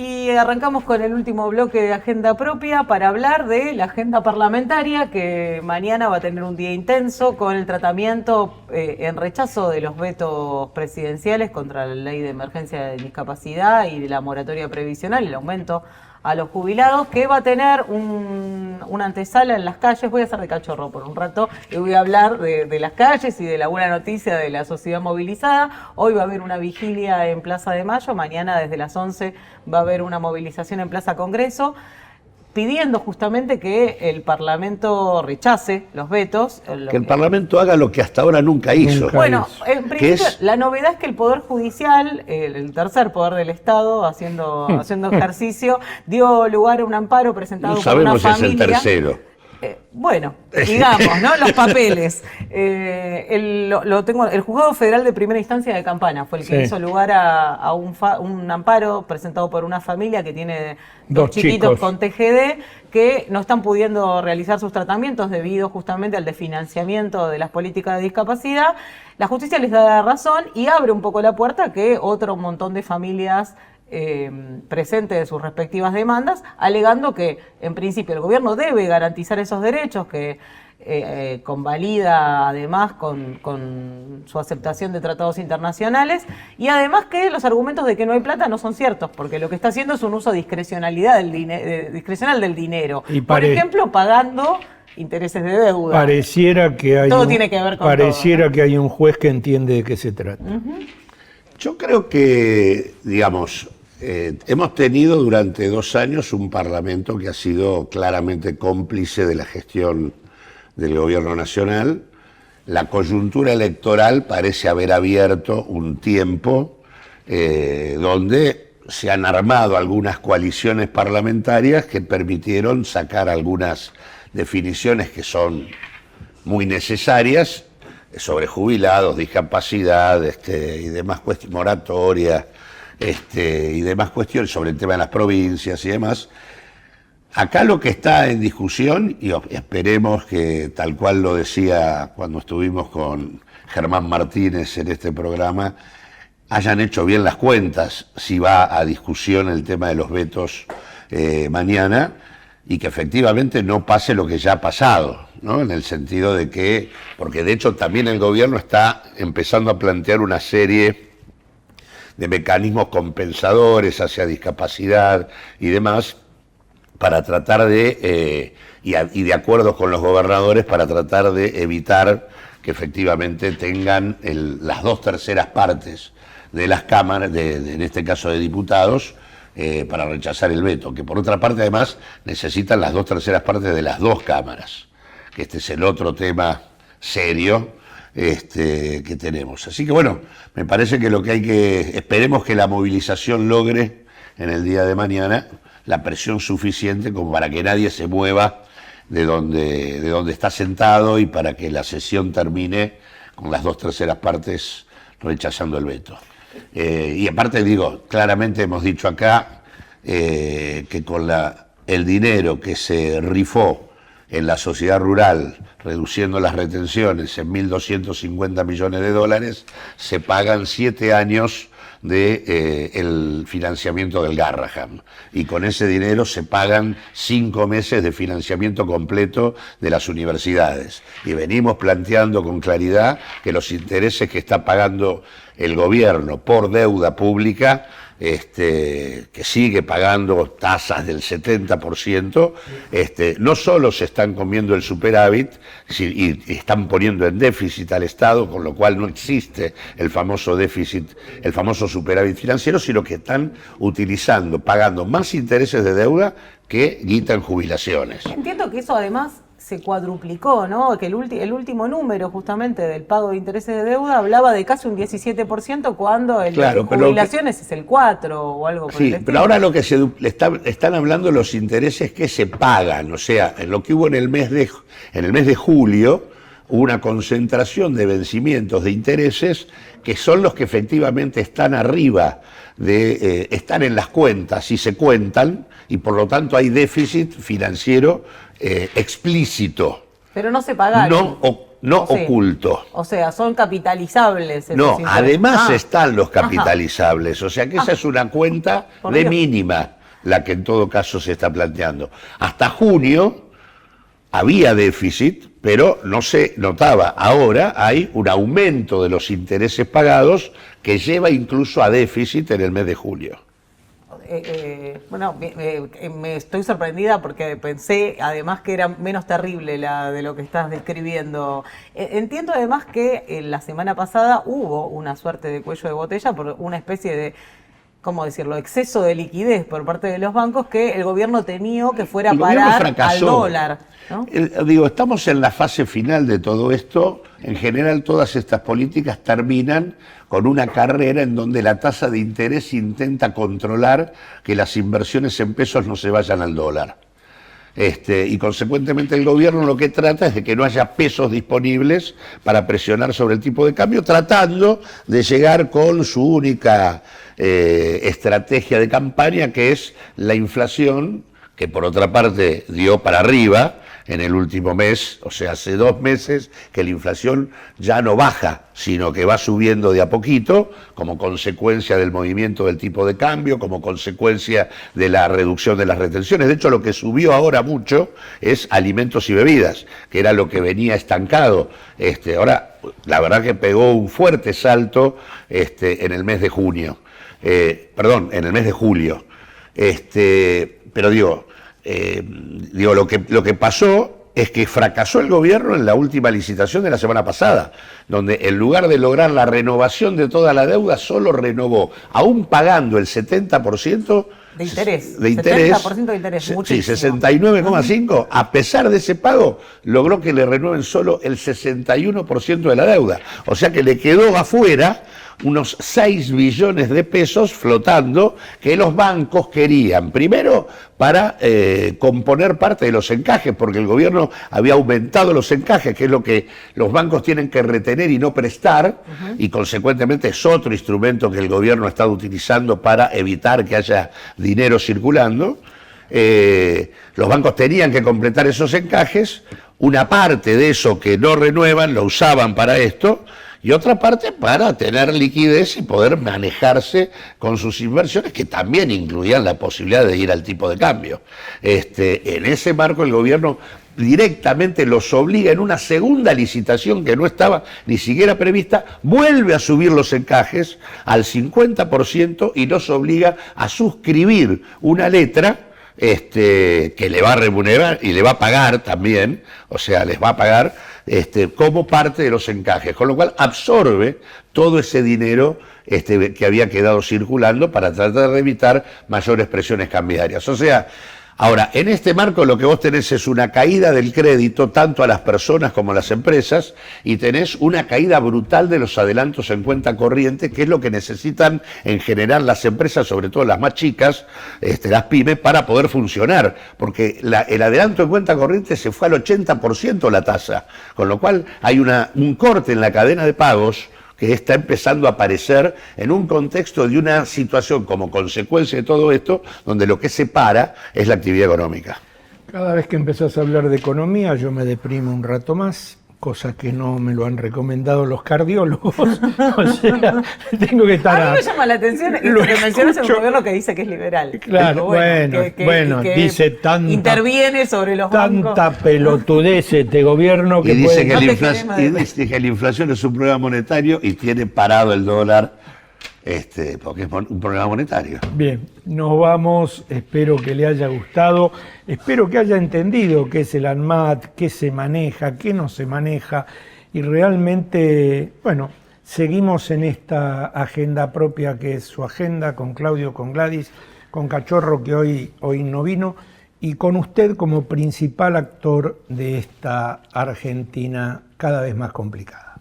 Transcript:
Y arrancamos con el último bloque de Agenda Propia para hablar de la agenda parlamentaria, que mañana va a tener un día intenso con el tratamiento en rechazo de los vetos presidenciales contra la ley de emergencia de discapacidad y de la moratoria previsional, el aumento a los jubilados, que va a tener una antesala en las calles. Voy a hacer de cachorro por un rato y voy a hablar de las calles y de la buena noticia de la sociedad movilizada. Hoy va a haber una vigilia en Plaza de Mayo, mañana desde las 11 va a haber una movilización en Plaza Congreso, pidiendo justamente que el Parlamento rechace los vetos. Que el Parlamento haga lo que hasta ahora nunca hizo. Bueno, en principio, la novedad es que el Poder Judicial, el tercer poder del Estado, haciendo ejercicio, dio lugar a un amparo presentado por una familia. No sabemos si es el tercero. Bueno, digamos, ¿no? Los papeles. El Juzgado Federal de Primera Instancia de Campana fue el que hizo lugar a un amparo presentado por una familia que tiene dos chiquitos con TGD que no están pudiendo realizar sus tratamientos debido justamente al desfinanciamiento de las políticas de discapacidad. La justicia les da la razón y abre un poco la puerta a que otro montón de familias presente de sus respectivas demandas, alegando que en principio el gobierno debe garantizar esos derechos, que convalida además con su aceptación de tratados internacionales, y además que los argumentos de que no hay plata no son ciertos, porque lo que está haciendo es un uso discrecional del dinero. Por ejemplo, pagando intereses de deuda. Pareciera que hay todo tiene que ver con todo, ¿no? Que hay un juez que entiende de qué se trata. Yo creo que, digamos, hemos tenido durante 2 años un Parlamento que ha sido claramente cómplice de la gestión del gobierno nacional. La coyuntura electoral parece haber abierto un tiempo donde se han armado algunas coaliciones parlamentarias que permitieron sacar algunas definiciones que son muy necesarias sobre jubilados, discapacidad y demás cuestiones, moratoria y demás cuestiones sobre el tema de las provincias y demás. Acá lo que está en discusión, y esperemos que tal cual lo decía cuando estuvimos con Germán Martínez en este programa, hayan hecho bien las cuentas si va a discusión el tema de los vetos mañana, y que efectivamente no pase lo que ya ha pasado, ¿no? En el sentido de que, porque de hecho también el gobierno está empezando a plantear una serie de mecanismos compensadores hacia discapacidad y demás, para tratar de, y de acuerdo con los gobernadores, para tratar de evitar que efectivamente tengan las 2/3 partes de las cámaras, en este caso de diputados, para rechazar el veto, que por otra parte además necesitan las 2/3 partes de las 2 cámaras, que este es el otro tema serio que tenemos. Así que bueno, me parece que lo que esperemos que la movilización logre en el día de mañana la presión suficiente como para que nadie se mueva de donde está sentado y para que la sesión termine con las 2/3 partes rechazando el veto. Y aparte digo, claramente hemos dicho acá que con el dinero que se rifó en la sociedad rural, reduciendo las retenciones en $1.250 millones, se pagan 7 años el financiamiento del Garrahan, y con ese dinero se pagan 5 meses de financiamiento completo de las universidades, y venimos planteando con claridad que los intereses que está pagando el gobierno por deuda pública, que sigue pagando tasas del 70%, no solo se están comiendo el superávit y están poniendo en déficit al Estado, con lo cual no existe el famoso déficit, el famoso superávit financiero, sino que están pagando más intereses de deuda que guita en jubilaciones. Entiendo que eso además se cuadruplicó, ¿no? Que el último número justamente del pago de intereses de deuda hablaba de casi un 17% cuando el de jubilaciones es el 4% o algo por el estilo. Pero ahora lo que están hablando de los intereses que se pagan, o sea, en lo que hubo en el mes de julio, hubo una concentración de vencimientos de intereses que son los que efectivamente están arriba, están en las cuentas y se cuentan, y por lo tanto hay déficit financiero explícito. Pero no se pagaron. no Sí. oculto. O sea, son capitalizables. esos No, intereses. además Ah, están los capitalizables, o sea que esa es una cuenta Por de Dios. mínima, la que en todo caso se está planteando. Hasta junio había déficit, pero no se notaba. Ahora hay un aumento de los intereses pagados que lleva incluso a déficit en el mes de julio. Bueno, me estoy sorprendida porque pensé además que era menos terrible la de lo que estás describiendo. Entiendo además que la semana pasada hubo una suerte de cuello de botella por una especie de, ¿cómo decirlo?, exceso de liquidez por parte de los bancos que el gobierno temió que fuera a El gobierno parar fracasó. al dólar, ¿no? Digo, estamos en la fase final de todo esto. En general, todas estas políticas terminan con una carrera en donde la tasa de interés intenta controlar que las inversiones en pesos no se vayan al dólar. Y consecuentemente el gobierno lo que trata es de que no haya pesos disponibles para presionar sobre el tipo de cambio, tratando de llegar con su única estrategia de campaña, que es la inflación, que por otra parte dio para arriba en el último mes, o sea, hace 2 meses que la inflación ya no baja, sino que va subiendo de a poquito, como consecuencia del movimiento del tipo de cambio, como consecuencia de la reducción de las retenciones. De hecho, lo que subió ahora mucho es alimentos y bebidas, que era lo que venía estancado. Ahora, la verdad que pegó un fuerte salto en el mes de junio, en el mes de julio. Pero digo, lo que pasó es que fracasó el gobierno en la última licitación de la semana pasada, donde en lugar de lograr la renovación de toda la deuda, solo renovó, aún pagando el 70% De interés. de interés, 70% de interés, sí, muchísimo. 69,5, a pesar de ese pago, logró que le renueven solo el 61% de la deuda. O sea que le quedó afuera unos 6 billones de pesos flotando que los bancos querían, primero para componer parte de los encajes, porque el gobierno había aumentado los encajes, que es lo que los bancos tienen que retener y no prestar, y consecuentemente es otro instrumento que el gobierno ha estado utilizando para evitar que haya dinero circulando. Los bancos tenían que completar esos encajes, una parte de eso que no renuevan lo usaban para esto, y otra parte para tener liquidez y poder manejarse con sus inversiones, que también incluían la posibilidad de ir al tipo de cambio. En ese marco el gobierno directamente los obliga en una segunda licitación que no estaba ni siquiera prevista, vuelve a subir los encajes al 50% y los obliga a suscribir una letra que le va a remunerar y le va a pagar también, o sea, les va a pagar como parte de los encajes, con lo cual absorbe todo ese dinero que había quedado circulando para tratar de evitar mayores presiones cambiarias. O sea, ahora, en este marco lo que vos tenés es una caída del crédito tanto a las personas como a las empresas, y tenés una caída brutal de los adelantos en cuenta corriente, que es lo que necesitan en general las empresas, sobre todo las más chicas, las pymes, para poder funcionar, porque el adelanto en cuenta corriente se fue al 80% la tasa, con lo cual hay un corte en la cadena de pagos que está empezando a aparecer en un contexto de una situación como consecuencia de todo esto, donde lo que se para es la actividad económica. Cada vez que empezás a hablar de economía, yo me deprimo un rato más, cosa que no me lo han recomendado los cardiólogos. O sea, tengo que estar... A mí me llama la atención que mencionas un gobierno que dice que es liberal. Claro, que dice tanta... interviene sobre los bancos. Tanta pelotudez este gobierno que y dice puede... dice que la inflación es un problema monetario y tiene parado el dólar, porque es un problema monetario. Bien, nos vamos, espero que le haya gustado, espero que haya entendido qué es el ANMAT, qué se maneja, qué no se maneja, y realmente, bueno, seguimos en esta agenda propia que es su agenda, con Claudio, con Gladys, con Cachorro, que hoy no vino, y con usted como principal actor de esta Argentina cada vez más complicada.